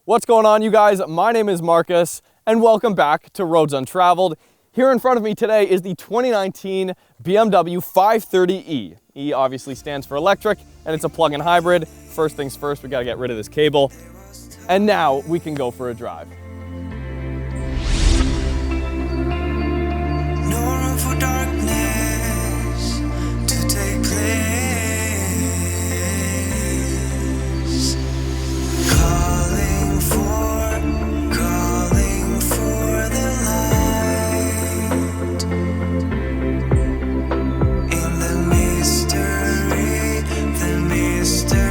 What's going on, you guys? My name is Marcus, and welcome back to Roads Untraveled. Here in front of me today is the 2019 BMW 530e. E obviously stands for electric, and it's a plug-in hybrid. First things first, we gotta get rid of this cable. And now we can go for a drive. No room for darkness to take place. Calling for the light. In the mystery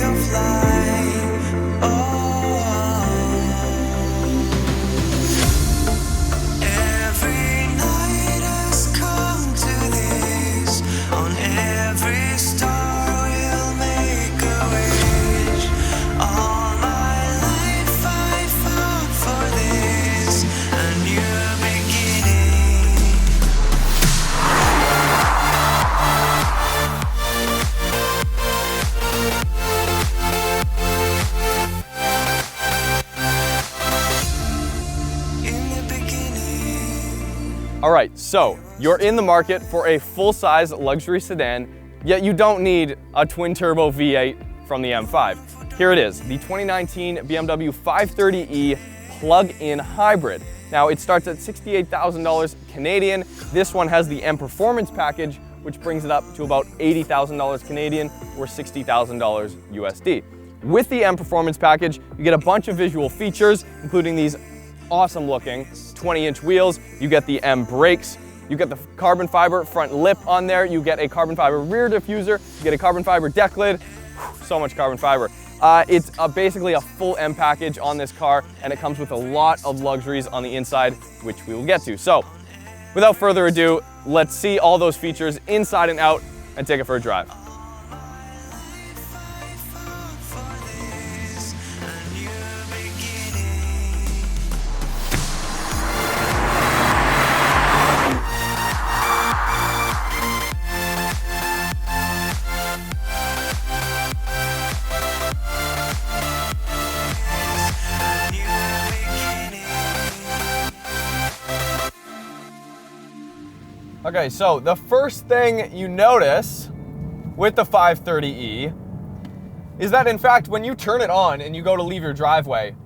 of life. Every night has come to this. On every star we'll make a wish. All my life I fought for this, a new beginning. In the beginning. All right, so you're in the market for a full-size luxury sedan, yet you don't need a twin-turbo V8 from the M5. Here it is, the 2019 BMW 530e plug-in hybrid. Now, it starts at $68,000 Canadian. This one has the M Performance package, which brings it up to about $80,000 Canadian or $60,000 USD. With the M Performance package, you get a bunch of visual features, including these awesome looking 20-inch wheels. You get the M brakes. You get the carbon fiber front lip on there. You get a carbon fiber rear diffuser. You get a carbon fiber deck lid. So much carbon fiber. It's basically a full M package on this car, and it comes with a lot of luxuries on the inside, which we will get to. So, without further ado, let's see all those features inside and out and take it for a drive. Okay, so the first thing you notice with the 530e is that, in fact, when you turn it on and you go to leave your driveway,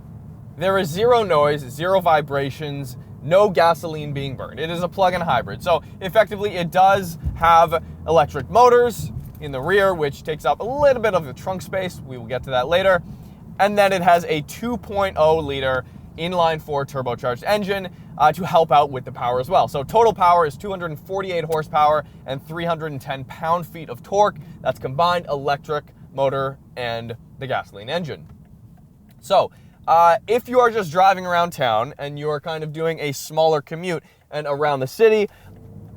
there is zero noise, zero vibrations, no gasoline being burned. It is a plug-in hybrid. So effectively, it does have electric motors in the rear, which takes up a little bit of the trunk space. We will get to that later. And then it has a 2.0 liter inline-4 turbocharged engine to help out with the power as well. So total power is 248 horsepower and 310 pound-feet of torque. That's combined electric motor and the gasoline engine. So if you are just driving around town and you're kind of doing a smaller commute and around the city,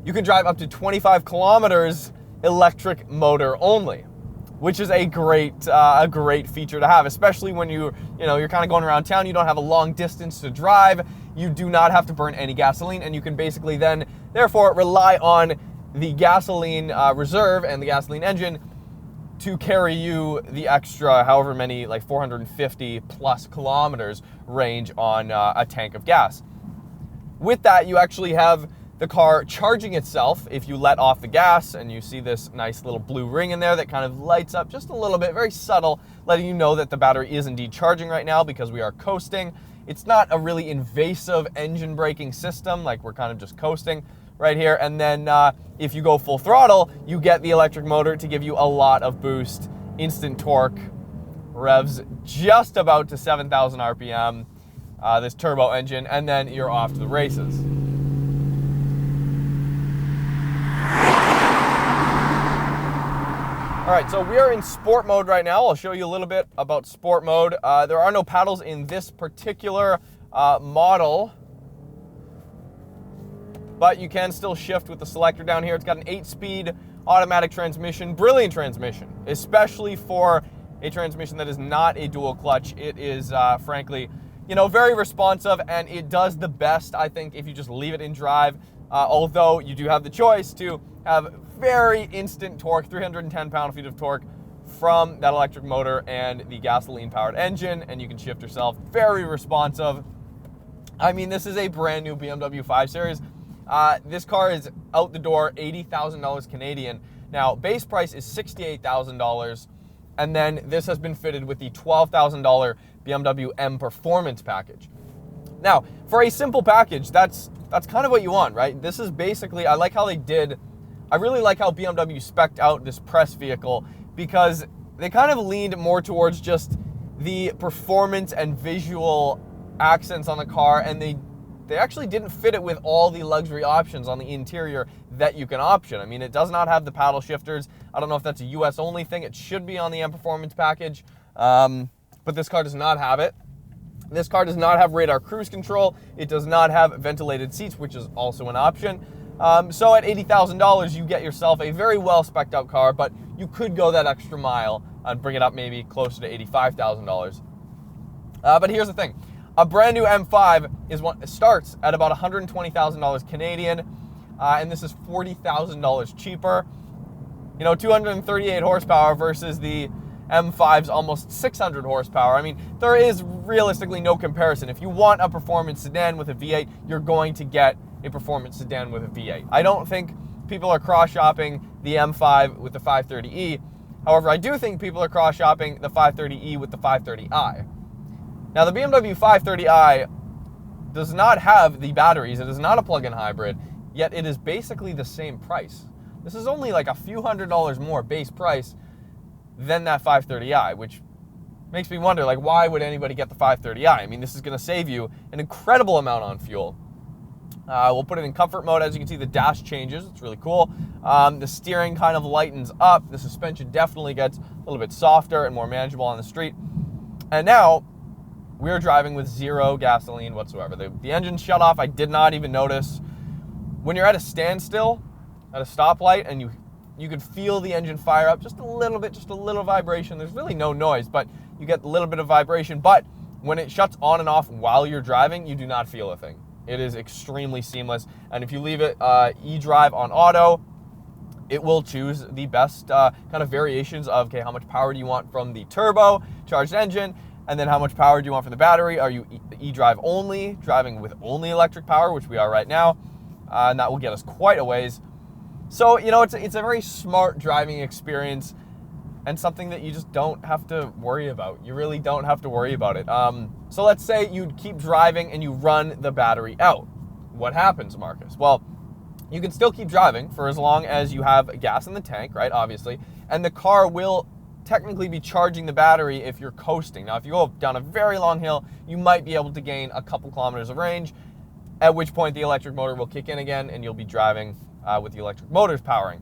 you can drive up to 25 kilometers electric motor only, which is a great feature to have, especially when you're kind of going around town. You don't have a long distance to drive. You do not have to burn any gasoline, and you can basically then, therefore, rely on the gasoline reserve and the gasoline engine to carry you the extra, however many, like 450 plus kilometers range on a tank of gas. With that, you actually have the car charging itself if you let off the gas, and you see this nice little blue ring in there that kind of lights up just a little bit, very subtle, letting you know that the battery is indeed charging right now because we are coasting. It's not a really invasive engine braking system, like we're kind of just coasting right here. And then if you go full throttle, you get the electric motor to give you a lot of boost, instant torque, revs just about to 7,000 RPM, this turbo engine, and then you're off to the races. All right, so we are in sport mode right now. I'll show you a little bit about sport mode. There are no paddles in this particular model, but you can still shift with the selector down here. It's got an 8-speed automatic transmission, brilliant transmission, especially for a transmission that is not a dual clutch. It is, frankly, very responsive, and it does the best, I think, if you just leave it in drive. Although you do have the choice to have very instant torque, 310 pound-feet of torque from that electric motor and the gasoline-powered engine, and you can shift yourself. Very responsive. I mean, this is a brand new BMW 5 Series. This car is out the door, $80,000 Canadian. Now, base price is $68,000, and then this has been fitted with the $12,000 BMW M Performance package. Now, for a simple package, that's kind of what you want, right? This is basically, I really like how BMW spec'd out this press vehicle, because they kind of leaned more towards just the performance and visual accents on the car, and they actually didn't fit it with all the luxury options on the interior that you can option. I mean, it does not have the paddle shifters. I don't know if that's a US only thing. It should be on the M Performance package, but this car does not have it. This car does not have radar cruise control. It does not have ventilated seats, which is also an option. So at $80,000, you get yourself a very well spec'd out car, but you could go that extra mile and bring it up maybe closer to $85,000. But here's the thing. A brand new M5 starts at about $120,000 Canadian, and this is $40,000 cheaper. 238 horsepower versus the M5's almost 600 horsepower. I mean, there is realistically no comparison. If you want a performance sedan with a V8, you're going to get a performance sedan with a V8. I don't think people are cross-shopping the M5 with the 530e. However, I do think people are cross-shopping the 530e with the 530i. Now, the BMW 530i does not have the batteries. It is not a plug-in hybrid, yet it is basically the same price. This is only like a few $100s more base price than that 530i, which makes me wonder, like, why would anybody get the 530i? I mean, this is going to save you an incredible amount on fuel. We'll put it in comfort mode. As you can see, the dash changes. It's really cool. The steering kind of lightens up. The suspension definitely gets a little bit softer and more manageable on the street. And now we're driving with zero gasoline whatsoever. The engine shut off. I did not even notice. When you're at a standstill, at a stoplight, and you can feel the engine fire up just a little bit, just a little vibration. There's really no noise, but you get a little bit of vibration. But when it shuts on and off while you're driving, you do not feel a thing. It is extremely seamless. And if you leave it e-drive on auto, it will choose the best kind of variations of, okay, how much power do you want from the turbo charged engine? And then how much power do you want from the battery? Are you e-drive only, driving with only electric power, which we are right now? And that will get us quite a ways. So, it's a very smart driving experience, and something that you just don't have to worry about. You really don't have to worry about it. So let's say you keep driving and you run the battery out. What happens, Marcus? Well, you can still keep driving for as long as you have gas in the tank, right, obviously, and the car will technically be charging the battery if you're coasting. Now, if you go down a very long hill, you might be able to gain a couple kilometers of range, at which point the electric motor will kick in again and you'll be driving with the electric motors powering.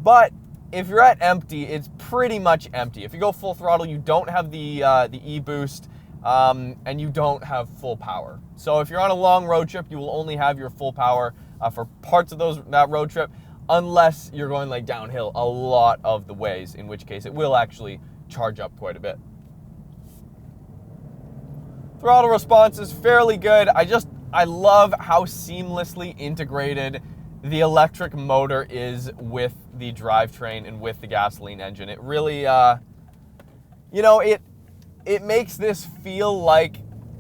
But if you're at empty, it's pretty much empty. If you go full throttle, you don't have the e-boost, and you don't have full power. So if you're on a long road trip, you will only have your full power for parts of that road trip, unless you're going like downhill a lot of the ways, in which case it will actually charge up quite a bit. Throttle response is fairly good. I love how seamlessly integrated the electric motor is with the drivetrain and with the gasoline engine. It really, it makes this feel like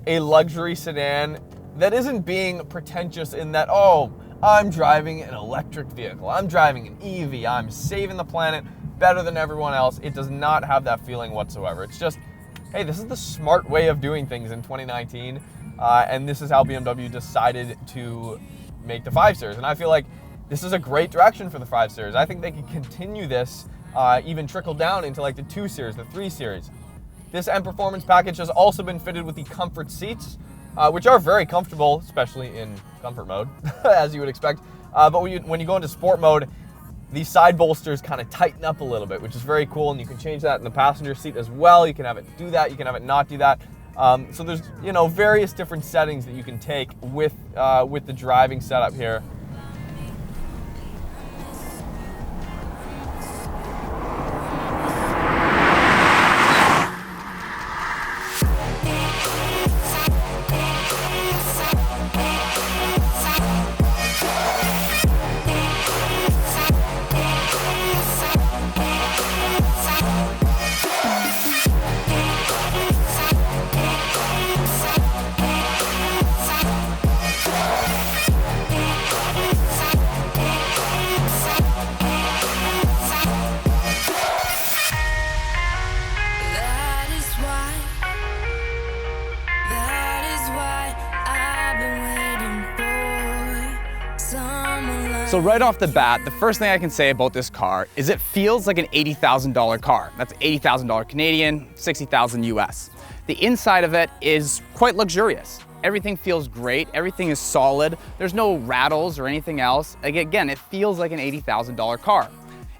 a luxury sedan that isn't being pretentious in that, oh, I'm driving an electric vehicle, I'm driving an EV, I'm saving the planet better than everyone else. It does not have that feeling whatsoever. It's just, hey, this is the smart way of doing things in 2019, and this is how BMW decided to make the 5 Series. And I feel like this is a great direction for the 5 Series. I think they could continue this, even trickle down into like the 2 Series, the 3 Series. This M Performance package has also been fitted with the comfort seats, which are very comfortable, especially in comfort mode, as you would expect. But when you go into sport mode, the side bolsters kind of tighten up a little bit, which is very cool, and you can change that in the passenger seat as well. You can have it do that, you can have it not do that. So there's various different settings that you can take with the driving setup here. So right off the bat, the first thing I can say about this car is it feels like an $80,000 car. That's $80,000 Canadian, 60,000 US. The inside of it is quite luxurious. Everything feels great, everything is solid, there's no rattles or anything else. Again, it feels like an $80,000 car.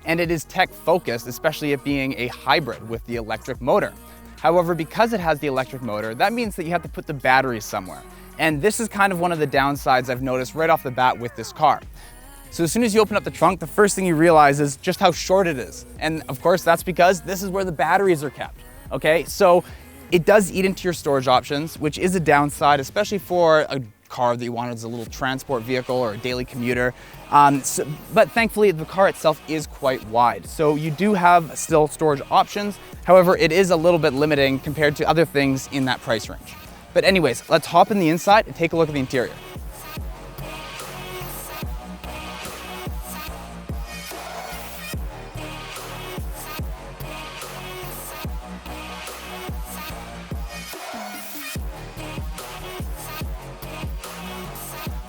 And it is tech focused, especially it being a hybrid with the electric motor. However, because it has the electric motor, that means that you have to put the batteries somewhere. And this is kind of one of the downsides I've noticed right off the bat with this car. So as soon as you open up the trunk, the first thing you realize is just how short it is. And of course, that's because this is where the batteries are kept, okay? So it does eat into your storage options, which is a downside, especially for a car that you want as a little transport vehicle or a daily commuter. But thankfully, the car itself is quite wide. So you do have still storage options. However, it is a little bit limiting compared to other things in that price range. But anyways, let's hop in the inside and take a look at the interior.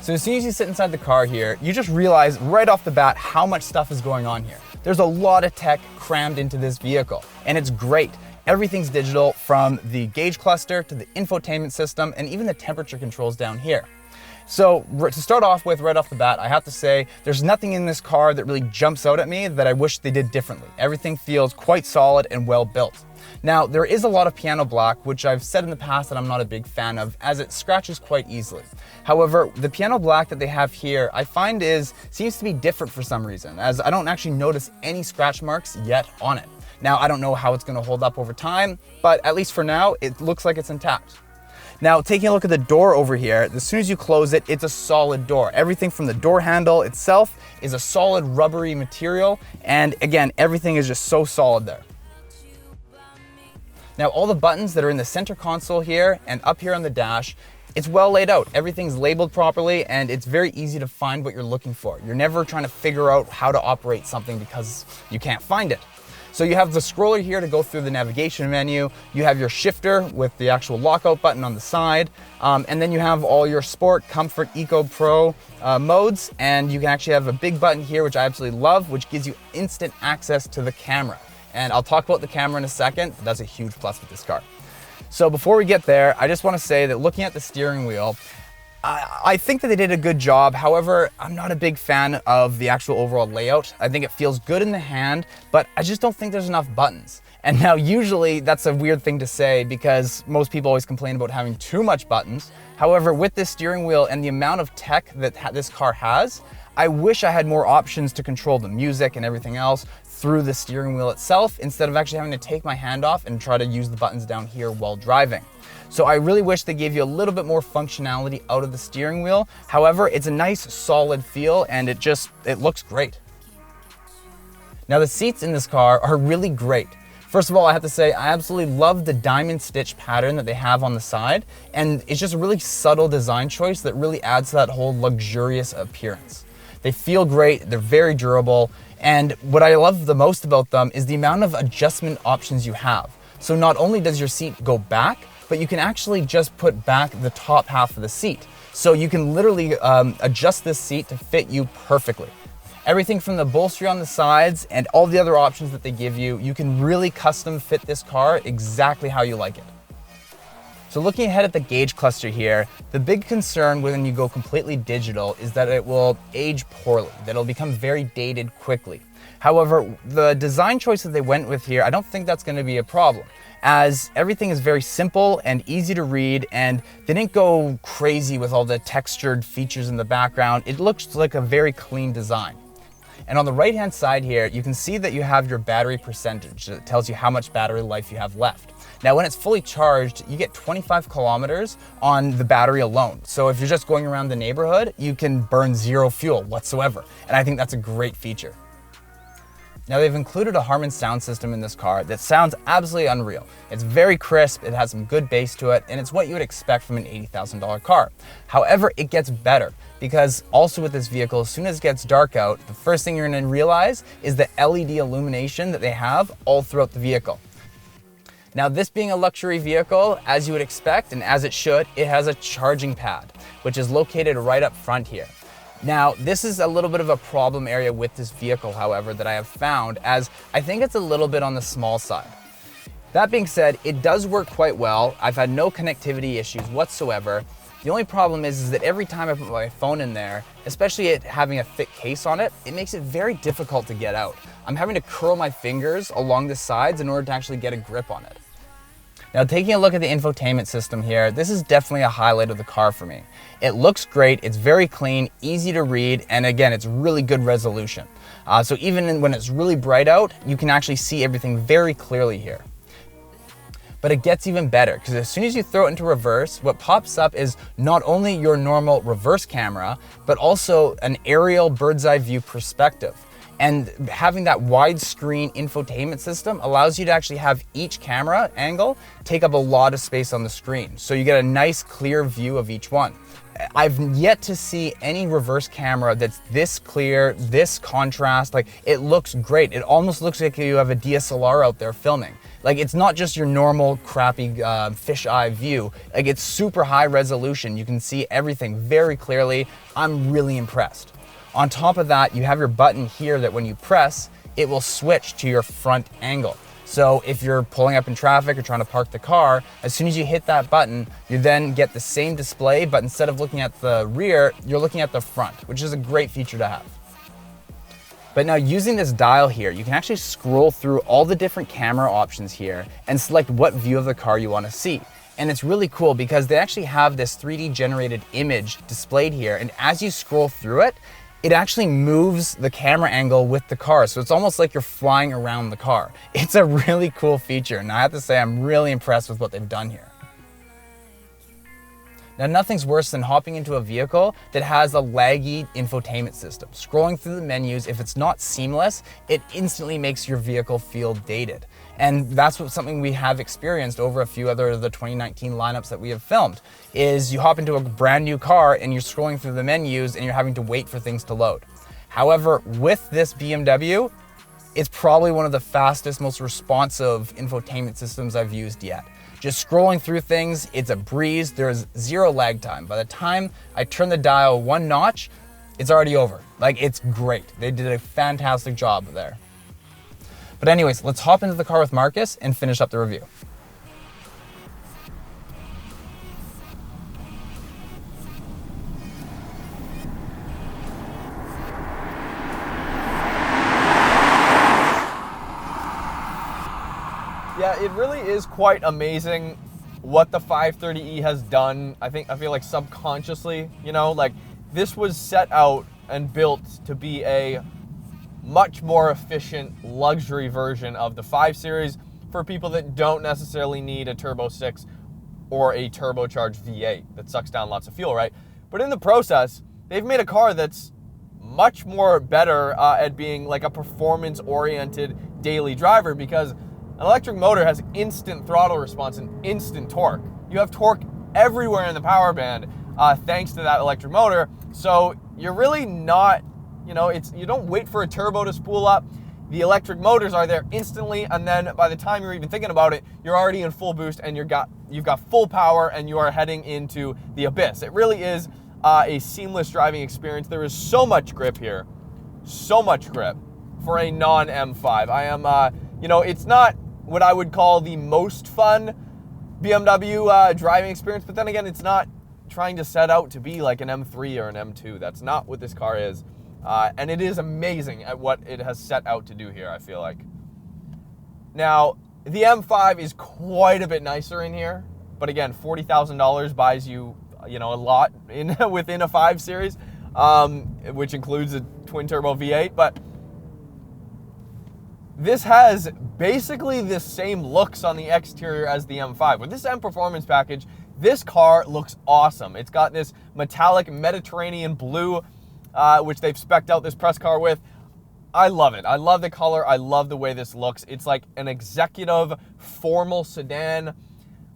So as soon as you sit inside the car here, you just realize right off the bat how much stuff is going on here. There's a lot of tech crammed into this vehicle, and it's great. Everything's digital, from the gauge cluster to the infotainment system and even the temperature controls down here. So to start off with, right off the bat, I have to say there's nothing in this car that really jumps out at me that I wish they did differently. Everything feels quite solid and well built. Now, there is a lot of piano black, which I've said in the past that I'm not a big fan of, as it scratches quite easily. However, the piano black that they have here, I find seems to be different for some reason, as I don't actually notice any scratch marks yet on it. Now, I don't know how it's gonna hold up over time, but at least for now, it looks like it's intact. Now, taking a look at the door over here, as soon as you close it, it's a solid door. Everything from the door handle itself is a solid rubbery material, and again, everything is just so solid there. Now, all the buttons that are in the center console here and up here on the dash, it's well laid out. Everything's labeled properly, and it's very easy to find what you're looking for. You're never trying to figure out how to operate something because you can't find it. So you have the scroller here to go through the navigation menu. You have your shifter with the actual lockout button on the side. And then you have all your Sport, Comfort, Eco, Pro modes. And you can actually have a big button here, which I absolutely love, which gives you instant access to the camera. And I'll talk about the camera in a second, but that's a huge plus with this car. So before we get there, I just want to say that looking at the steering wheel, I think that they did a good job. However, I'm not a big fan of the actual overall layout. I think it feels good in the hand, but I just don't think there's enough buttons. And now usually that's a weird thing to say because most people always complain about having too much buttons. However, with this steering wheel and the amount of tech that this car has, I wish I had more options to control the music and everything else through the steering wheel itself, instead of actually having to take my hand off and try to use the buttons down here while driving. So I really wish they gave you a little bit more functionality out of the steering wheel. However, it's a nice solid feel and it looks great. Now the seats in this car are really great. First of all, I have to say, I absolutely love the diamond stitch pattern that they have on the side. And it's just a really subtle design choice that really adds to that whole luxurious appearance. They feel great, they're very durable. And what I love the most about them is the amount of adjustment options you have. So not only does your seat go back, but you can actually just put back the top half of the seat. So you can literally adjust this seat to fit you perfectly. Everything from the bolster on the sides and all the other options that they give you, you can really custom fit this car exactly how you like it. So looking ahead at the gauge cluster here, the big concern when you go completely digital is that it will age poorly, that it'll become very dated quickly. However, the design choice that they went with here, I don't think that's going to be a problem, as everything is very simple and easy to read, and they didn't go crazy with all the textured features in the background. It looks like a very clean design. And on the right-hand side here, you can see that you have your battery percentage that tells you how much battery life you have left. Now, when it's fully charged, you get 25 kilometers on the battery alone. So if you're just going around the neighborhood, you can burn zero fuel whatsoever. And I think that's a great feature. Now, they've included a Harman sound system in this car that sounds absolutely unreal. It's very crisp, it has some good bass to it, and it's what you would expect from an $80,000 car. However, it gets better, because also with this vehicle, as soon as it gets dark out, the first thing you're gonna realize is the LED illumination that they have all throughout the vehicle. Now, this being a luxury vehicle, as you would expect, and as it should, it has a charging pad, which is located right up front here. Now, this is a little bit of a problem area with this vehicle, however, that I have found, as I think it's a little bit on the small side. That being said, it does work quite well. I've had no connectivity issues whatsoever. The only problem is that every time I put my phone in there, especially it having a thick case on it, it makes it very difficult to get out. I'm having to curl my fingers along the sides in order to actually get a grip on it. Now, taking a look at the infotainment system here, this is definitely a highlight of the car for me. It looks great, it's very clean, easy to read, and again, it's really good resolution. So even when it's really bright out, you can actually see everything very clearly here. But it gets even better, because as soon as you throw it into reverse, what pops up is not only your normal reverse camera, but also an aerial bird's eye view perspective. And having that widescreen infotainment system allows you to actually have each camera angle take up a lot of space on the screen. So you get a nice clear view of each one. I've yet to see any reverse camera that's this clear, this contrast. Like, it looks great. It almost looks like you have a DSLR out there filming. Like, it's not just your normal crappy fisheye view. Like, it's super high resolution. You can see everything very clearly. I'm really impressed. On top of that, you have your button here that when you press, it will switch to your front angle. So if you're pulling up in traffic or trying to park the car, as soon as you hit that button, you then get the same display, but instead of looking at the rear, you're looking at the front, which is a great feature to have. But now, using this dial here, you can actually scroll through all the different camera options here and select what view of the car you want to see. And it's really cool because they actually have this 3D generated image displayed here, and as you scroll through it, it actually moves the camera angle with the car. So it's almost like you're flying around the car. It's a really cool feature, and I have to say I'm really impressed with what they've done here. Now, nothing's worse than hopping into a vehicle that has a laggy infotainment system. Scrolling through the menus, if it's not seamless, it instantly makes your vehicle feel dated. And that's something we have experienced over a few other of the 2019 lineups that we have filmed, is you hop into a brand new car and you're scrolling through the menus and you're having to wait for things to load. However, with this BMW, it's probably one of the fastest, most responsive infotainment systems I've used yet. Just scrolling through things, it's a breeze. There's zero lag time. By the time I turn the dial one notch, it's already over. Like, it's great. They did a fantastic job there. But anyways, let's hop into the car with Marcus and finish up the review. Yeah, it really is quite amazing what the 530e has done. I feel like subconsciously, you know, like, this was set out and built to be a much more efficient luxury version of the 5 Series for people that don't necessarily need a turbo 6 or a turbocharged V8 that sucks down lots of fuel, right? But in the process, they've made a car that's much more better at being like a performance-oriented daily driver, because an electric motor has instant throttle response and instant torque. You have torque everywhere in the power band thanks to that electric motor. So you're really not, you know, you don't wait for a turbo to spool up. The electric motors are there instantly, and then by the time you're even thinking about it, you're already in full boost and you've got full power and you are heading into the abyss. It really is a seamless driving experience. There is so much grip here, so much grip for a non-M5. I am, you know, it's not what I would call the most fun BMW driving experience, but then again, it's not trying to set out to be like an M3 or an M2. That's not what this car is. And it is amazing at what it has set out to do here, I feel like. Now, the M5 is quite a bit nicer in here, but again, $40,000 buys you, you know, a lot within a 5 Series, which includes a twin turbo V8, but this has basically the same looks on the exterior as the M5. With this M Performance package, this car looks awesome. It's got this metallic Mediterranean blue, which they've spec'd out this press car with. I love it. I love the color. I love the way this looks. It's like an executive, formal sedan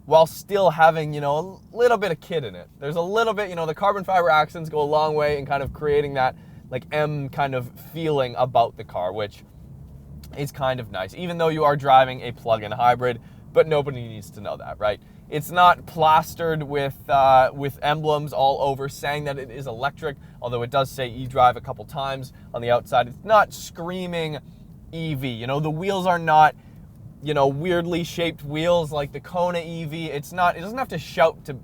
while still having, you know, a little bit of kid in it. There's a little bit, you know, the carbon fiber accents go a long way in kind of creating that like M kind of feeling about the car, which is kind of nice. Even though you are driving a plug-in hybrid, but nobody needs to know that, right? It's not plastered with emblems all over saying that it is electric, although it does say eDrive a couple times on the outside. It's not screaming EV. You know, the wheels are not, you know, weirdly shaped wheels like the Kona EV. It doesn't have to shout to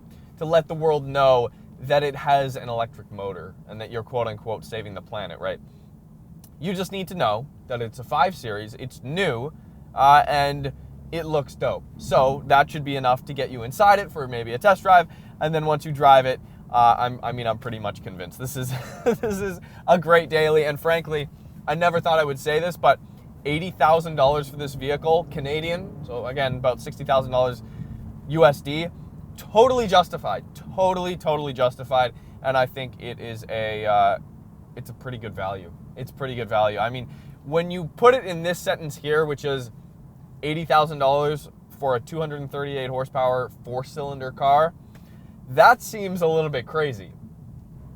let the world know that it has an electric motor and that you're quote unquote saving the planet, right? You just need to know that it's a 5 Series, it's new, and it looks dope. So that should be enough to get you inside it for maybe a test drive, and then once you drive it, I'm pretty much convinced this is this is a great daily. And frankly, I never thought I would say this, but $80,000 for this vehicle, Canadian, so again about $60,000 USD, totally justified, totally justified, and I think it is it's a pretty good value. It's pretty good value. I mean, when you put it in this sentence here, which is $80,000 for a 238 horsepower 4-cylinder car, that seems a little bit crazy.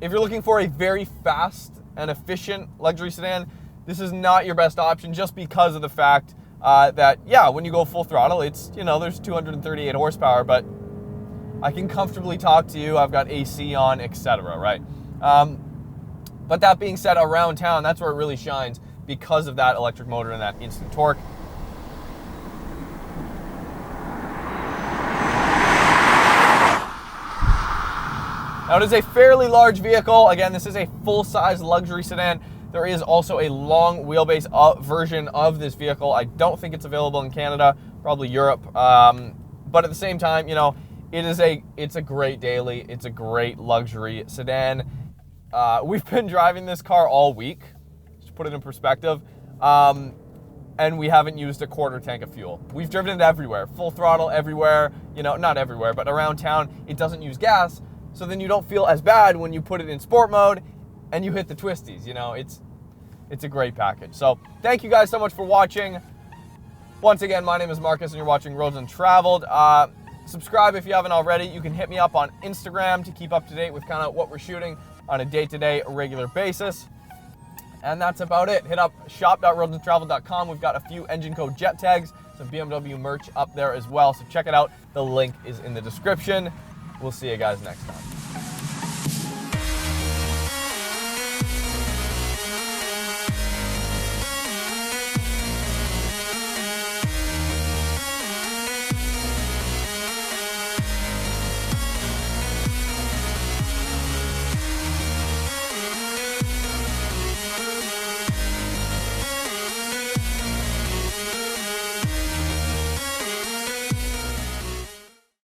If you're looking for a very fast and efficient luxury sedan, this is not your best option just because of the fact that, yeah, when you go full throttle, it's, you know, there's 238 horsepower, but I can comfortably talk to you. I've got AC on, etc., right? But that being said, around town, that's where it really shines because of that electric motor and that instant torque. Now, it is a fairly large vehicle. Again, this is a full-size luxury sedan. There is also a long wheelbase version of this vehicle. I don't think it's available in Canada, probably Europe. But at the same time, you know, it's a great daily. It's a great luxury sedan. We've been driving this car all week, just to put it in perspective, and we haven't used a quarter tank of fuel. We've driven it everywhere, full throttle everywhere, you know, not everywhere, but around town. It doesn't use gas, so then you don't feel as bad when you put it in sport mode and you hit the twisties. You know, it's a great package. So thank you guys so much for watching. Once again, my name is Marcus and you're watching Roads Untraveled. Subscribe if you haven't already. You can hit me up on Instagram to keep up to date with kind of what we're shooting on a day-to-day regular basis. And that's about it. Hit up shop.roadsuntraveled.com. We've got a few engine code jet tags, some BMW merch up there as well, so check it out. The link is in the description. We'll see you guys next time.